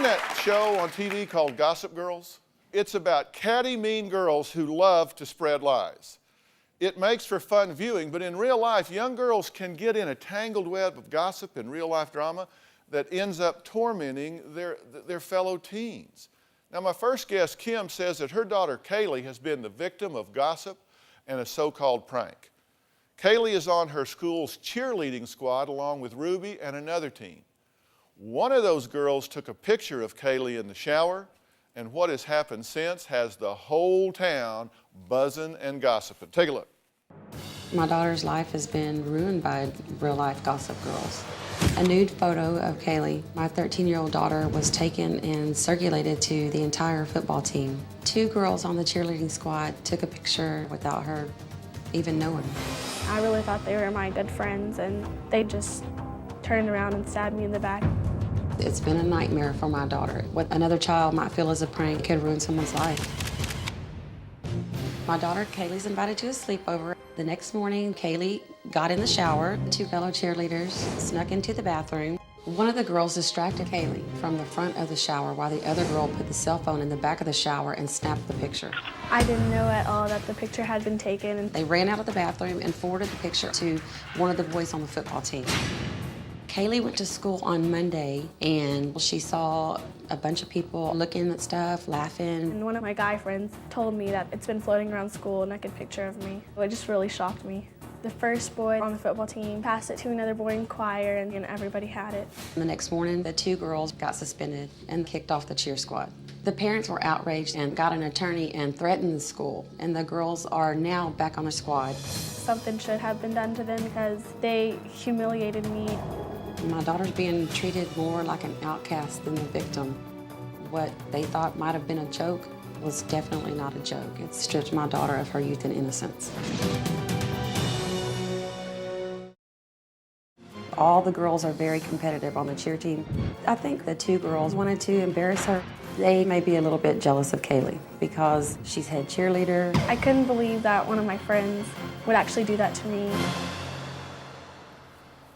that show on TV called Gossip Girls? It's about catty, mean girls who love to spread lies. It makes for fun viewing, but in real life, young girls can get in a tangled web of gossip and real-life drama that ends up tormenting their fellow teens. Now, my first guest, Kim, says that her daughter, Kaylee, has been the victim of gossip and a so-called prank. Kaylee is on her school's cheerleading squad along with Ruby and another teen. One of those girls took a picture of Kaylee in the shower, and what has happened since has the whole town buzzing and gossiping. Take a look. My daughter's life has been ruined by real-life gossip girls. A nude photo of Kaylee, my 13-year-old daughter, was taken and circulated to the entire football team. Two girls on the cheerleading squad took a picture without her even knowing. I really thought they were my good friends, and they just turned around and stabbed me in the back. It's been a nightmare for my daughter. What another child might feel as a prank could ruin someone's life. My daughter, Kaylee's invited to a sleepover. The next morning, Kaylee got in the shower. Two fellow cheerleaders snuck into the bathroom. One of the girls distracted Kaylee from the front of the shower while the other girl put the cell phone in the back of the shower and snapped the picture. I didn't know at all that the picture had been taken. And they ran out of the bathroom and forwarded the picture to one of the boys on the football team. Kaylee went to school on Monday, and she saw a bunch of people looking at stuff, laughing. And one of my guy friends told me that it's been floating around school, a naked picture of me. It just really shocked me. The first boy on the football team passed it to another boy in choir, and everybody had it. The next morning, the two girls got suspended and kicked off the cheer squad. The parents were outraged and got an attorney and threatened the school, and the girls are now back on the squad. Something should have been done to them because they humiliated me. My daughter's being treated more like an outcast than the victim. What they thought might have been a joke was definitely not a joke. It stripped my daughter of her youth and innocence. All the girls are very competitive on the cheer team. I think the two girls wanted to embarrass her. They may be a little bit jealous of Kaylee because she's head cheerleader. I couldn't believe that one of my friends would actually do that to me.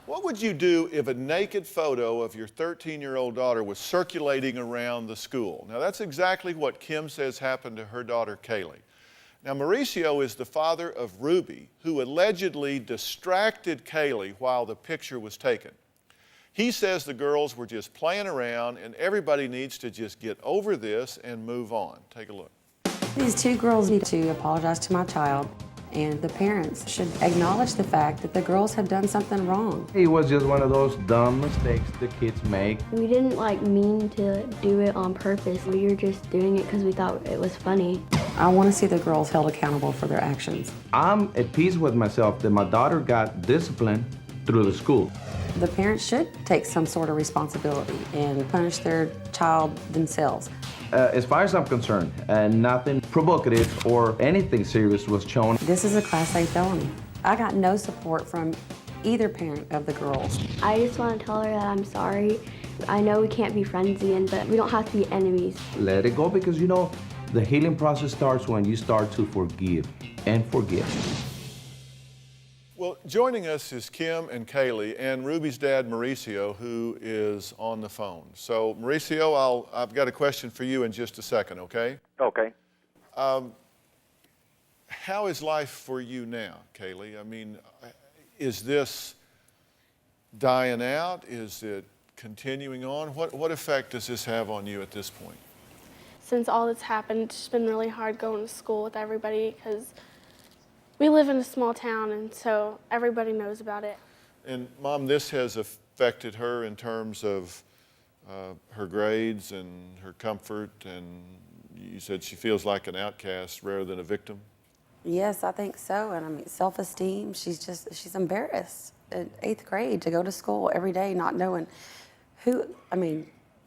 What would you do if a naked photo of your 13-year-old daughter was circulating around the school? Now, that's exactly what Kim says happened to her daughter, Kaylee. Now, Mauricio is the father of Ruby, who allegedly distracted Kaylee while the picture was taken. He says the girls were just playing around, and everybody needs to just get over this and move on. Take a look. These two girls need to apologize to my child. And the parents should acknowledge the fact that the girls have done something wrong. It was just one of those dumb mistakes the kids make. We didn't mean to do it on purpose. We were just doing it because we thought it was funny. I want to see the girls held accountable for their actions. I'm at peace with myself that my daughter got disciplined through the school. The parents should take some sort of responsibility and punish their child themselves. As far as I'm concerned, nothing provocative or anything serious was shown. This is a Class A felony. I got no support from either parent of the girls. I just want to tell her that I'm sorry. I know we can't be friends again, but we don't have to be enemies. Let it go because, the healing process starts when you start to forgive and forget. Well, joining us is Kim and Kaylee and Ruby's dad, Mauricio, who is on the phone. So, Mauricio, I've got a question for you in just a second, okay? Okay. How is life for you now, Kaylee? I mean, is this dying out? Is it continuing on? What effect does this have on you at this point? Since all this happened, it's been really hard going to school with everybody because we live in a small town, and so everybody knows about it. And, Mom, this has affected her in terms of her grades and her comfort, and you said she feels like an outcast rather than a victim? Yes, I think so. And I mean, self-esteem, she's embarrassed in 8th grade to go to school every day not knowing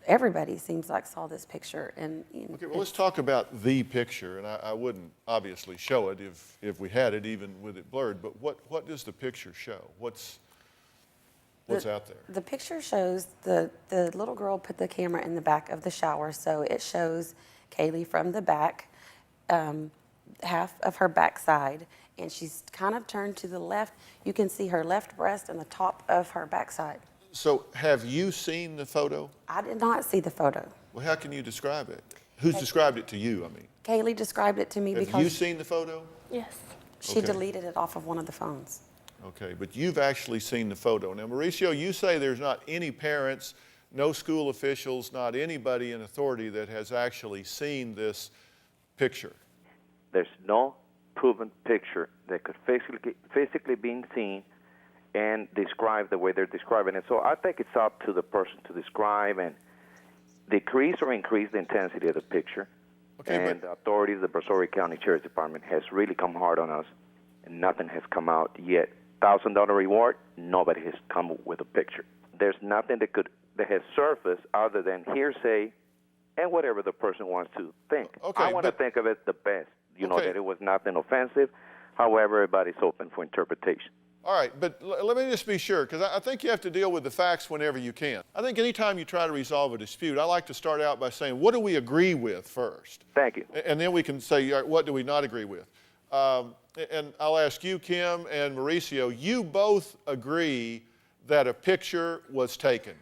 everybody seems like saw this picture. And okay, well, let's talk about the picture, and I wouldn't obviously show it if we had it, even with it blurred, but what does the picture show? What's out there? The picture shows the little girl put the camera in the back of the shower, so it shows Kaylee from the back, half of her backside, and she's kind of turned to the left. You can see her left breast and the top of her backside. So have you seen the photo? I did not see the photo. Well, how can you describe it? Who's described it to you, I mean? Kaylee described it to me Have because you seen the photo? Yes. she Okay. deleted it off of one of the phones. Okay, but you've actually seen the photo. Now, Mauricio, you say there's not any parents, no school officials, not anybody in authority that has actually seen this picture. There's no proven picture that could physically be seen and describe the way they're describing it. So I think it's up to the person to describe and decrease or increase the intensity of the picture. Okay, and but the authorities, the Brazoria County Sheriff's Department, has really come hard on us, and nothing has come out yet. $1,000 reward, nobody has come with a picture. There's nothing that has surfaced other than hearsay and whatever the person wants to think. Okay, I want to but- think of it the best. You know, Okay. that it was nothing offensive. However, everybody's open for interpretation. all right, but let me just be sure, because I think you have to deal with the facts whenever you can. I think anytime you try to resolve a dispute, I like to start out by saying, what do we agree with first? Thank you. And then we can say, all right, what do we not agree with? And I'll ask you, Kim and Mauricio, you both agree that a picture was taken,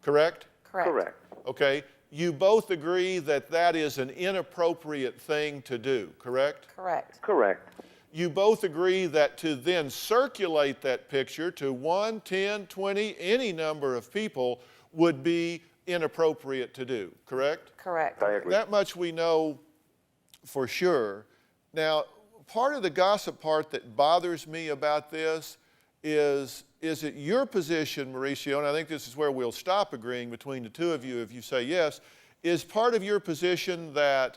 correct? Correct. Okay. You both agree that that is an inappropriate thing to do, correct? Correct. Correct. You both agree that to then circulate that picture to 1, 10, 20, any number of people would be inappropriate to do, correct? Correct. I agree. That much we know for sure. Now, part of the gossip part that bothers me about this is it your position, Mauricio, and I think this is where we'll stop agreeing between the two of you if you say yes, is part of your position that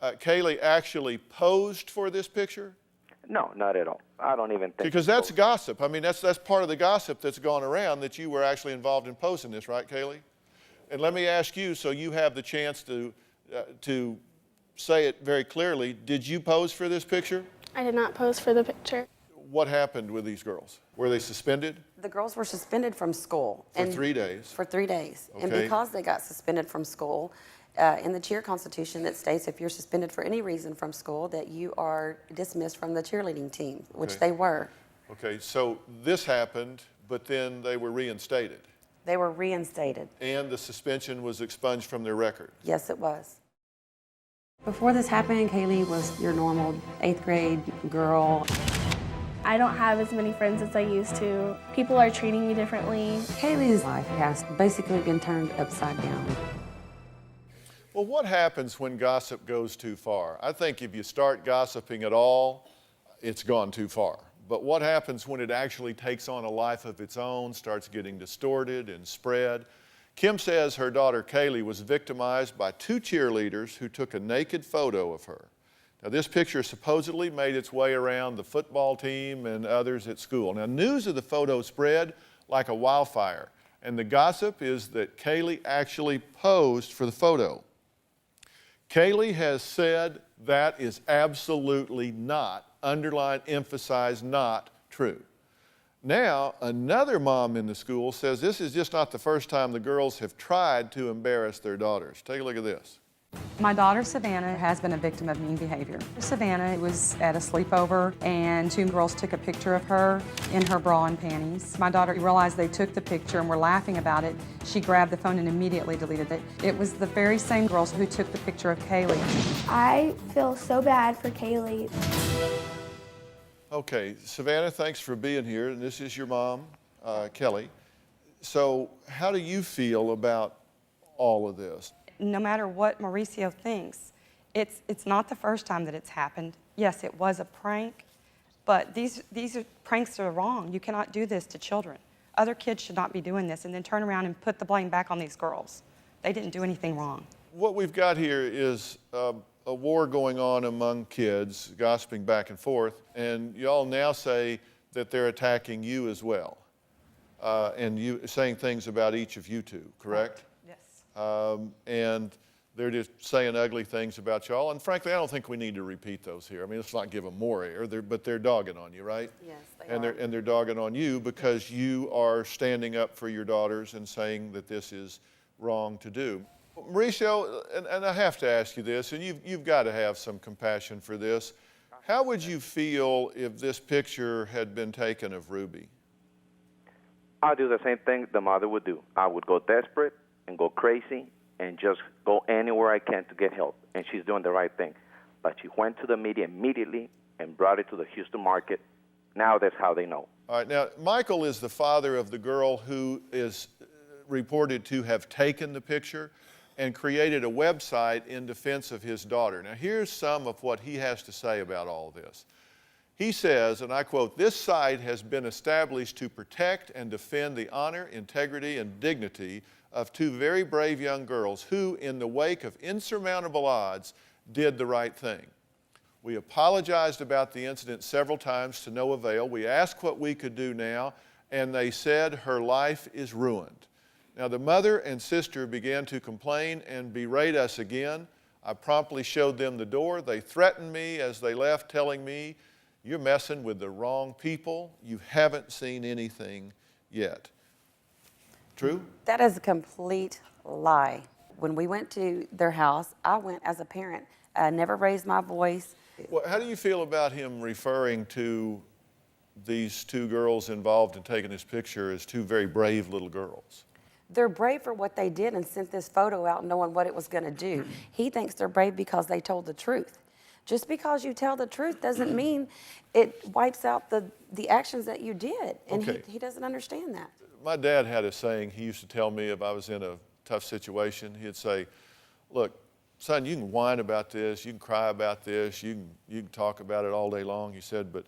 Kaylee actually posed for this picture? No, not at all. I don't even think Because so. that's gossip. I mean, that's part of the gossip that's gone around that you were actually involved in posing this, right, Kaylee? And let me ask you, so you have the chance to say it very clearly, did you pose for this picture? I did not pose for the picture. What happened with these girls? Were they suspended The girls were suspended from school. for 3 days? For 3 days. And Okay. because they got suspended from school, in the cheer constitution it states if you're suspended for any reason from school that you are dismissed from the cheerleading team, which Okay. they were. Okay, so this happened, but then they were reinstated, They were reinstated. and the suspension was expunged from their record. Yes, it was. Before this happened, Kaylee was your normal 8th grade girl. I don't have as many friends as I used to. People are treating me differently. Kaylee's life has basically been turned upside down. Well, what happens when gossip goes too far? I think if you start gossiping at all, it's gone too far. But what happens when it actually takes on a life of its own, starts getting distorted and spread? Kim says her daughter Kaylee was victimized by 2 cheerleaders who took a naked photo of her. Now, this picture supposedly made its way around the football team and others at school. Now, news of the photo spread like a wildfire, and the gossip is that Kaylee actually posed for the photo. Kaylee has said that is absolutely not, underline, emphasize, not true. Now, another mom in the school says this is just not the first time the girls have tried to embarrass their daughters. Take a look at this. My daughter, Savannah, has been a victim of mean behavior. Savannah was at a sleepover, and 2 girls took a picture of her in her bra and panties. My daughter realized they took the picture and were laughing about it. She grabbed the phone and immediately deleted it. It was the very same girls who took the picture of Kaylee. I feel so bad for Kaylee. Okay, Savannah, thanks for being here, and this is your mom, Kelly. So how do you feel about all of this? No matter what Mauricio thinks, it's not the first time that it's happened. Yes, it was a prank, but these are pranks that are wrong. You cannot do this to children. Other kids should not be doing this and then turn around and put the blame back on these girls. They didn't do anything wrong. What we've got here is a war going on among kids, gossiping back and forth, and you all now say that they're attacking you as well, and you saying things about each of you two, correct? Yes. And they're just saying ugly things about y'all, and frankly, I don't think we need to repeat those here. I mean, let's not give them more air, but they're dogging on you, right? Yes, they And are. they're dogging on you because you are standing up for your daughters and saying that this is wrong to do. Mauricio, and I have to ask you this, and you've got to have some compassion for this. How would you feel if this picture had been taken of Ruby? I'll do the same thing the mother would do. I would go desperate and go crazy and just go anywhere I can to get help. And she's doing the right thing. But she went to the media immediately and brought it to the Houston market. Now that's how they know. All right, now, Michael is the father of the girl who is reported to have taken the picture and created a website in defense of his daughter. Now, here's some of what he has to say about all this. He says, and I quote, "This site has been established to protect and defend the honor, integrity, and dignity of two very brave young girls who, in the wake of insurmountable odds, did the right thing. We apologized about the incident several times to no avail. We asked what we could do now, and they said her life is ruined." Now, the mother and sister began to complain and berate us again. I promptly showed them the door. They threatened me as they left, telling me, "You're messing with the wrong people. You haven't seen anything yet." True? That is a complete lie. When we went to their house, I went as a parent. I never raised my voice. Well, how do you feel about him referring to these two girls involved in taking this picture as two very brave little girls? They're brave for what they did and sent this photo out knowing what it was going to do. He thinks they're brave because they told the truth. Just because you tell the truth doesn't mean it wipes out the actions that you did. And Okay. he doesn't understand that. My dad had a saying he used to tell me if I was in a tough situation. He'd say, "Look, son, you can whine about this, you can cry about this, you can talk about it all day long," he said, "but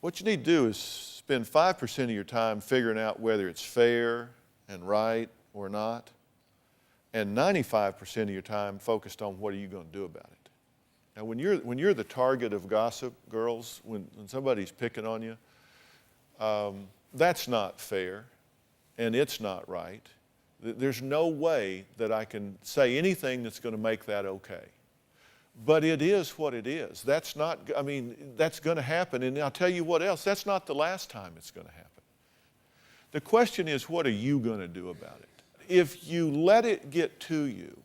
what you need to do is spend 5% of your time figuring out whether it's fair and right or not, and 95% of your time focused on what are you going to do about it." Now, when you're the target of gossip, girls, when somebody's picking on you, that's not fair, and it's not right. There's no way that I can say anything that's going to make that okay. But it is what it is. That's not, I mean, that's going to happen. And I'll tell you what else, that's not the last time it's going to happen. The question is, what are you going to do about it? If you let it get to you,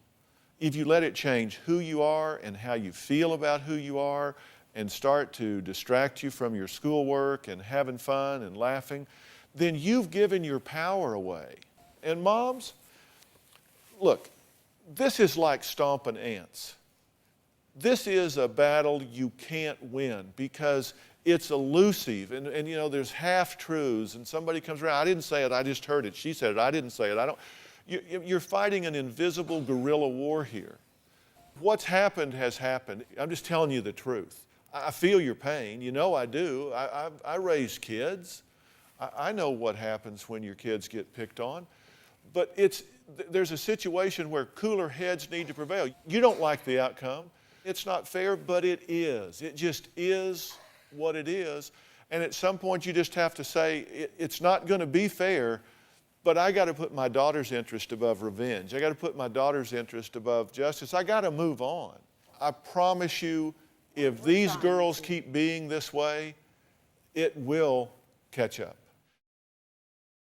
if you let it change who you are and how you feel about who you are and start to distract you from your schoolwork and having fun and laughing, then you've given your power away. And moms, look, this is like stomping ants. This is a battle you can't win because it's elusive and you know, there's half-truths and somebody comes around, "I didn't say it, I just heard it. She said it, I didn't say it. I don't." You're fighting an invisible guerrilla war here. What's happened has happened. I'm just telling you the truth. I feel your pain. You know I do. I raise kids. I know what happens when your kids get picked on. But there's a situation where cooler heads need to prevail. You don't like the outcome. It's not fair, but it is. It just is what it is. And at some point you just have to say, it's not going to be fair, but I got to put my daughter's interest above revenge. I got to put my daughter's interest above justice. I got to move on. I promise you, if these girls keep being this way, it will catch up.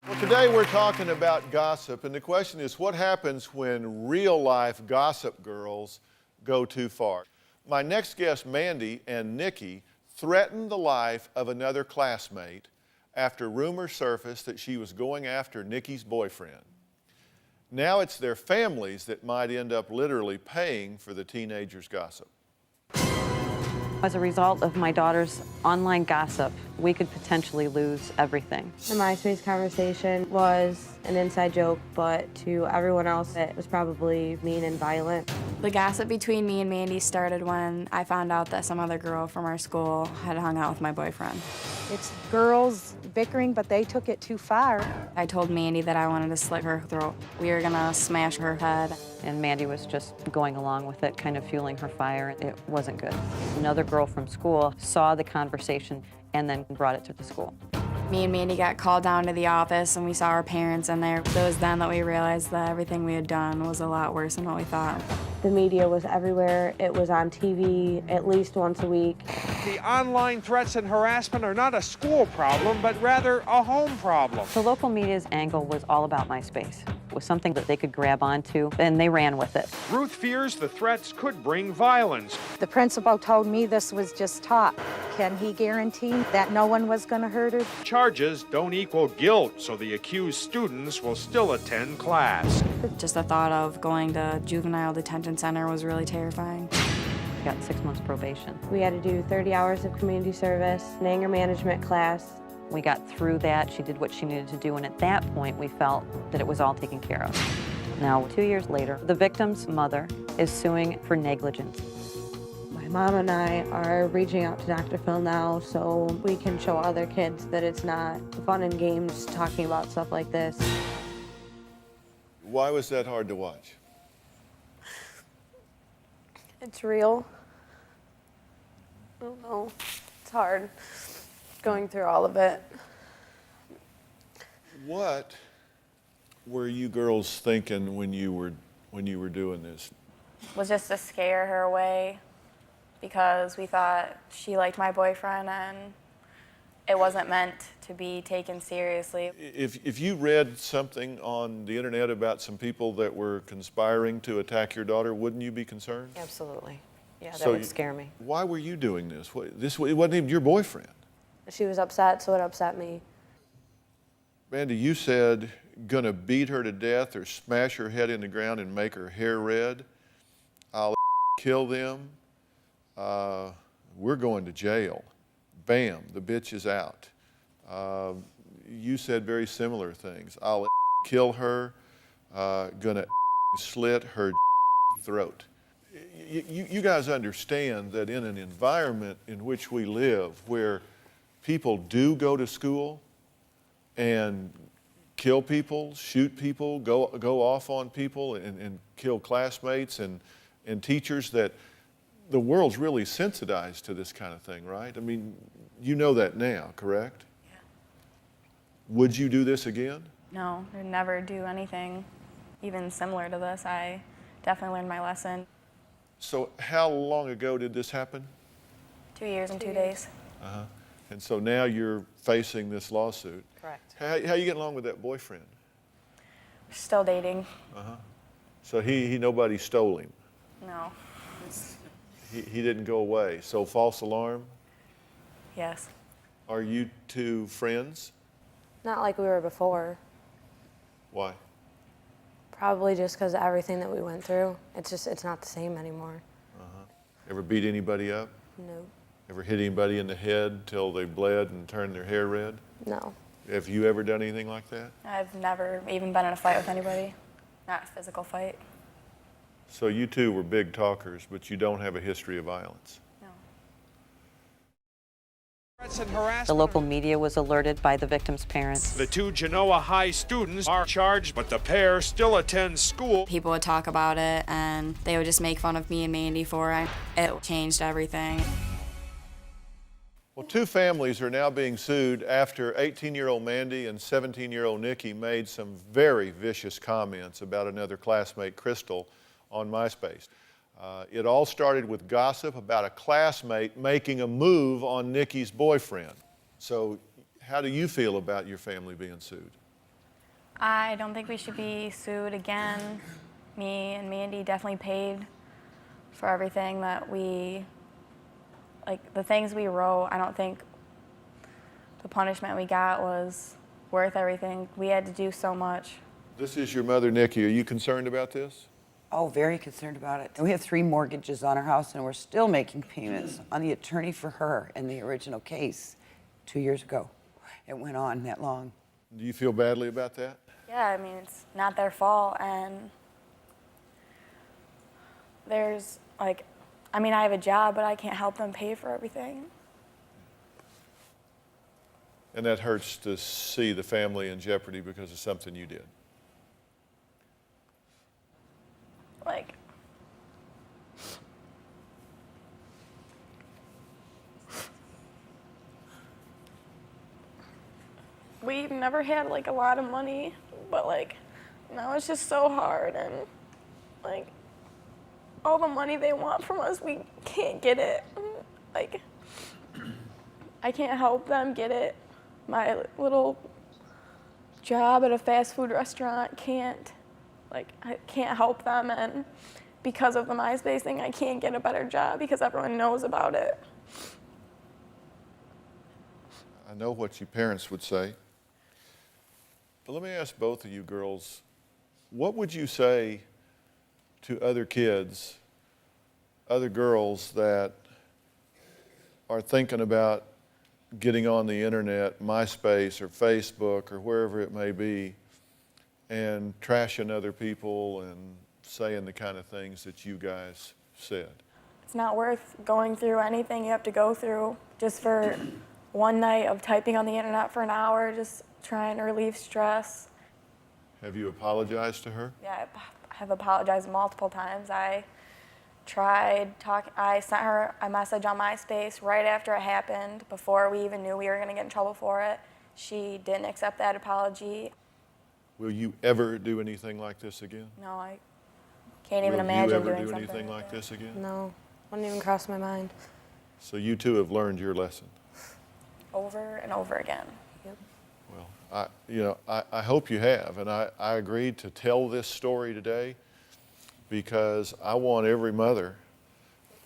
Well, today we're talking about gossip, and the question is, what happens when real-life gossip girls go too far? My next guests, Mandy and Nikki, threatened the life of another classmate after rumors surfaced that she was going after Nikki's boyfriend. Now it's their families that might end up literally paying for the teenagers' gossip. As a result of my daughter's online gossip, we could potentially lose everything. The MySpace conversation was an inside joke, but to everyone else, it was probably mean and violent. The gossip between me and Mandy started when I found out that some other girl from our school had hung out with my boyfriend. It's girls bickering, but they took it too far. I told Mandy that I wanted to slit her throat. We were gonna smash her head. And Mandy was just going along with it, kind of fueling her fire. It wasn't good. Another girl from school saw the conversation and then brought it to the school. Me and Mandy got called down to the office and we saw our parents in there. It was then that we realized that everything we had done was a lot worse than what we thought. The media was everywhere. It was on TV at least once a week. The online threats and harassment are not a school problem, but rather a home problem. The local media's angle was all about MySpace. It was something that they could grab onto, and they ran with it. Ruth fears the threats could bring violence. The principal told me this was just talk. Can he guarantee that no one was going to hurt her? Charges don't equal guilt, so the accused students will still attend class. Just the thought of going to juvenile detention center was really terrifying. She got 6 months probation. We had to do 30 hours of community service, an anger management class. We got through that. She did what she needed to do, and at that point, we felt that it was all taken care of. Now, 2 years later, the victim's mother is suing for negligence. My mom and I are reaching out to Dr. Phil now so we can show other kids that it's not fun and games talking about stuff like this. Why was that hard to watch? It's real. I don't know. It's hard going through all of it. What were you girls thinking when you were doing this? Was just to scare her away because we thought she liked my boyfriend and it wasn't meant to be taken seriously. If you read something on the internet about some people that were conspiring to attack your daughter, wouldn't you be concerned? Absolutely. Yeah, that So would scare me. Why were you doing this? It wasn't even your boyfriend. She was upset, so it upset me. Mandy, you said gonna beat her to death or smash her head in the ground and make her hair red. I'll kill them. We're going to jail. Bam, the bitch is out. You said very similar things. I'll kill her, gonna slit her throat. You guys understand that in an environment in which we live, where people do go to school and kill people, shoot people, go off on people and kill classmates and teachers, that the world's really sensitized to this kind of thing, right? I mean, you know that now, correct? Yeah. Would you do this again? No, I'd never do anything even similar to this. I definitely learned my lesson. So how long ago did this happen? 2 years and 2 days. Uh-huh. And so now you're facing this lawsuit. Correct. How you getting along with that boyfriend? We're still dating. Uh-huh. So nobody stole him. No. He didn't go away. So false alarm? Yes. Are you two friends? Not like we were before. Why? Probably just because of everything that we went through. It's not the same anymore. Uh-huh. Ever beat anybody up? No. Ever hit anybody in the head till they bled and turned their hair red? No. Have you ever done anything like that? I've never even been in a fight with anybody. Not a physical fight. So you two were big talkers, but you don't have a history of violence. No. Threats and harassment. The local media was alerted by the victim's parents. The two Genoa High students are charged, but the pair still attend school. People would talk about it and they would just make fun of me and Mandy for it. It changed everything. Well, two families are now being sued after 18-year-old Mandy and 17-year-old Nikki made some very vicious comments about another classmate, Crystal, on MySpace. It all started with gossip about a classmate making a move on Nikki's boyfriend. So how do you feel about your family being sued? I don't think we should be sued again. Me and Mandy definitely paid for everything that the things we wrote. I don't think the punishment we got was worth everything. We had to do so much. This is your mother, Nikki. Are you concerned about this? Oh, very concerned about it. We have 3 mortgages on our house, and we're still making payments on the attorney for her in the original case 2 years ago. It went on that long. Do you feel badly about that? Yeah, I mean, it's not their fault, and there's, I have a job, but I can't help them pay for everything. And that hurts to see the family in jeopardy because of something you did. We've never had a lot of money, but now it's just so hard, and all the money they want from us, we can't get it. I can't help them get it. My little job at a fast food restaurant can't, I can't help them, and because of the MySpace thing, I can't get a better job because everyone knows about it. I know what you parents would say. But let me ask both of you girls, what would you say to other kids, other girls that are thinking about getting on the internet, MySpace or Facebook or wherever it may be, and trashing other people and saying the kind of things that you guys said? It's not worth going through anything you have to go through just for one night of typing on the internet for an hour, just trying to relieve stress. Have you apologized to her? Yeah, I have apologized multiple times. I sent her a message on MySpace right after it happened, before we even knew we were gonna get in trouble for it. She didn't accept that apology. Will you ever do anything like this again? No, I can't even imagine doing something. Will you ever do anything like this again? No, wouldn't even cross my mind. So you two have learned your lesson. Over and over again. Yep. Well, I hope you have, and I agreed to tell this story today because I want every mother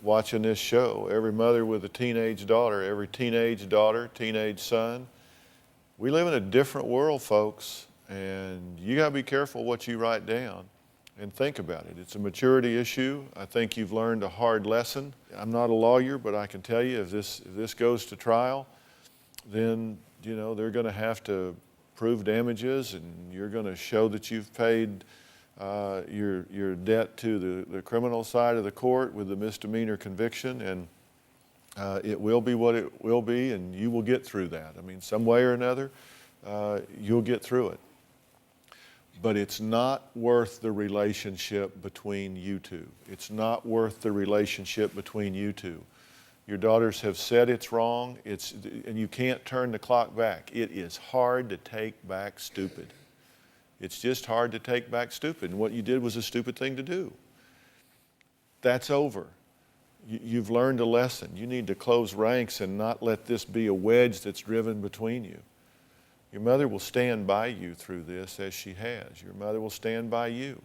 watching this show, every mother with a teenage daughter, every teenage daughter, teenage son. We live in a different world, folks, and you gotta be careful what you write down and think about it. It's a maturity issue. I think you've learned a hard lesson. I'm not a lawyer, but I can tell you if this goes to trial, then they're gonna have to prove damages, and you're gonna show that you've paid your debt to the criminal side of the court with the misdemeanor conviction, and it will be what it will be, and you will get through that. I mean, some way or another, you'll get through it. But it's not worth the relationship between you two. It's not worth the relationship between you two. Your daughters have said it's wrong, and you can't turn the clock back. It is hard to take back stupid. It's just hard to take back stupid, and what you did was a stupid thing to do. That's over. You've learned a lesson. You need to close ranks and not let this be a wedge that's driven between you. Your mother will stand by you through this, as she has. Your mother will stand by you.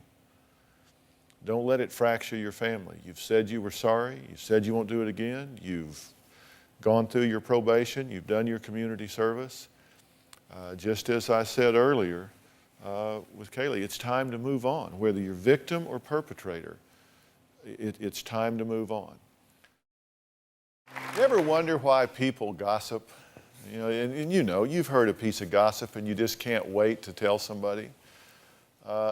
Don't let it fracture your family. You've said you were sorry. You've said you won't do it again. You've gone through your probation. You've done your community service. Just as I said earlier with Kaylee, it's time to move on. Whether you're victim or perpetrator, it's time to move on. You ever wonder why people gossip? You've heard a piece of gossip and you just can't wait to tell somebody.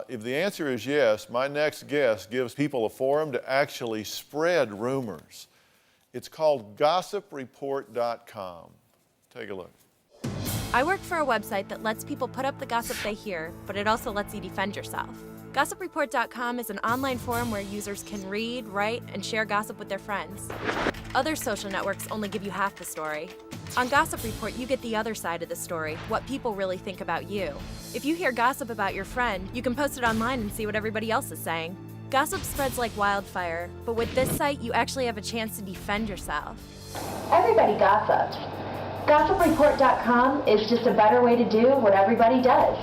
If the answer is yes, my next guest gives people a forum to actually spread rumors. It's called GossipReport.com. Take a look. I work for a website that lets people put up the gossip they hear, but it also lets you defend yourself. GossipReport.com is an online forum where users can read, write, and share gossip with their friends. Other social networks only give you half the story. On Gossip Report, you get the other side of the story, what people really think about you. If you hear gossip about your friend, you can post it online and see what everybody else is saying. Gossip spreads like wildfire, but with this site, you actually have a chance to defend yourself. Everybody gossips. GossipReport.com is just a better way to do what everybody does.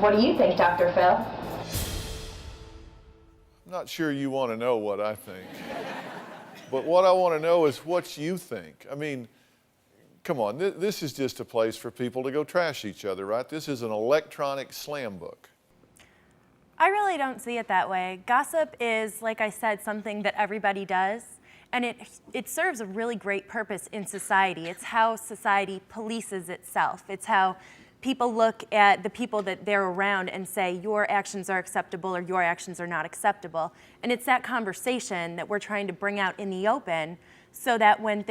What do you think, Dr. Phil? I'm not sure you want to know what I think. But what I want to know is what you think. I mean, come on, this is just a place for people to go trash each other, right? This is an electronic slam book. I really don't see it that way. Gossip is, like I said, something that everybody does, and it serves a really great purpose in society. It's how society polices itself. It's how people look at the people that they're around and say, your actions are acceptable or your actions are not acceptable. And it's that conversation that we're trying to bring out in the open so that when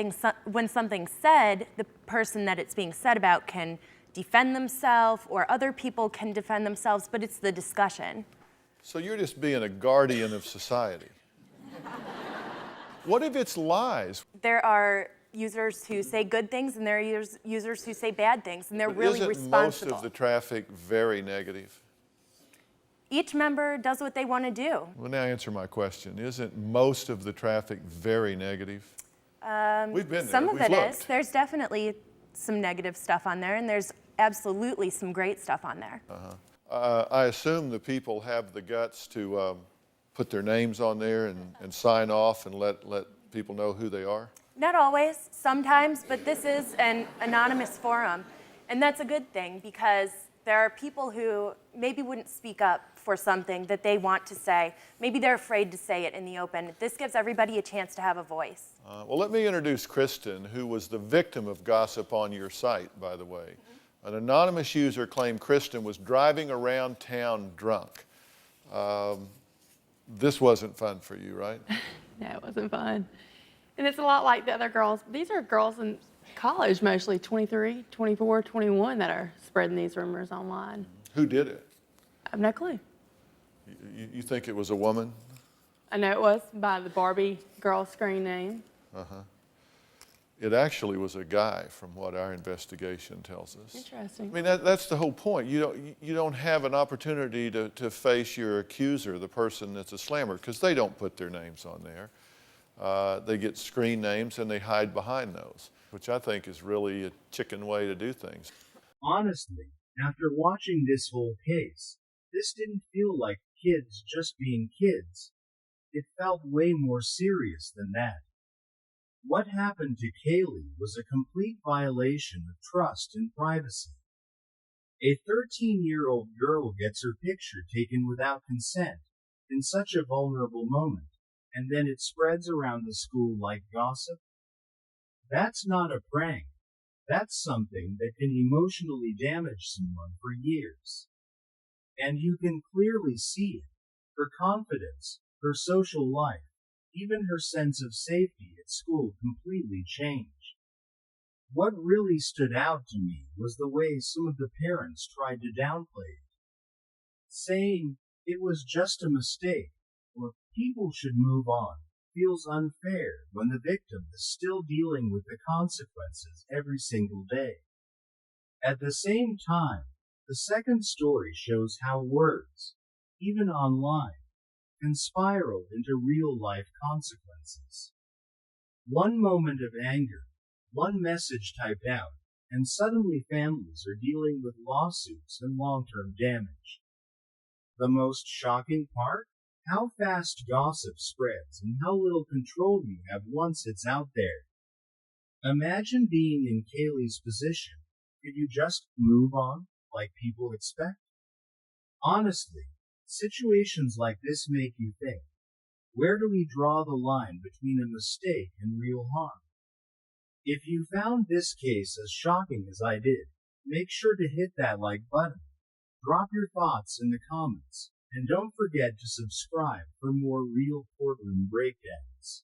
something's said, the person that it's being said about can defend themselves or other people can defend themselves, but it's the discussion. So you're just being a guardian of society. What if it's lies? There are users who say good things and there are users who say bad things, and they're really responsible. Isn't most of the traffic very negative? Each member does what they want to do. Well, now answer my question. Isn't most of the traffic very negative? We've been there. Some of We've it looked. is. There's definitely some negative stuff on there, and there's absolutely some great stuff on there. I assume the people have the guts to put their names on there and sign off and let people know who they are? Not always, sometimes, but this is an anonymous forum. And that's a good thing because there are people who maybe wouldn't speak up for something that they want to say. Maybe they're afraid to say it in the open. This gives everybody a chance to have a voice. Well, let me introduce Kristen, who was the victim of gossip on your site, by the way. An anonymous user claimed Kristen was driving around town drunk. This wasn't fun for you, right? No, it wasn't fun. And it's a lot like the other girls. These are girls in college mostly, 23, 24, 21, that are spreading these rumors online. Who did it? I have no clue. You think it was a woman? I know it was by the Barbie girl screen name. Uh-huh. It actually was a guy, from what our investigation tells us. Interesting. I mean, that's the whole point. You don't have an opportunity to face your accuser, the person that's a slammer, because they don't put their names on there. They get screen names and they hide behind those, which I think is really a chicken way to do things. Honestly, after watching this whole case, this didn't feel like kids just being kids. It felt way more serious than that. What happened to Kaylee was a complete violation of trust and privacy. A 13-year-old girl gets her picture taken without consent in such a vulnerable moment, and then it spreads around the school like gossip. That's not a prank. That's something that can emotionally damage someone for years. And you can clearly see it. Her confidence, her social life, even her sense of safety at school completely changed. What really stood out to me was the way some of the parents tried to downplay it, saying it was just a mistake or people should move on feels unfair when the victim is still dealing with the consequences every single day. At the same time, the second story shows how words, even online, can spiral into real-life consequences. One moment of anger, one message typed out, and suddenly families are dealing with lawsuits and long-term damage. The most shocking part? How fast gossip spreads and how little control you have once it's out there. Imagine being in Kaylee's position. Could you just move on, like people expect? Honestly, situations like this make you think, where do we draw the line between a mistake and real harm? If you found this case as shocking as I did, make sure to hit that like button. Drop your thoughts in the comments, and don't forget to subscribe for more real courtroom breakdowns.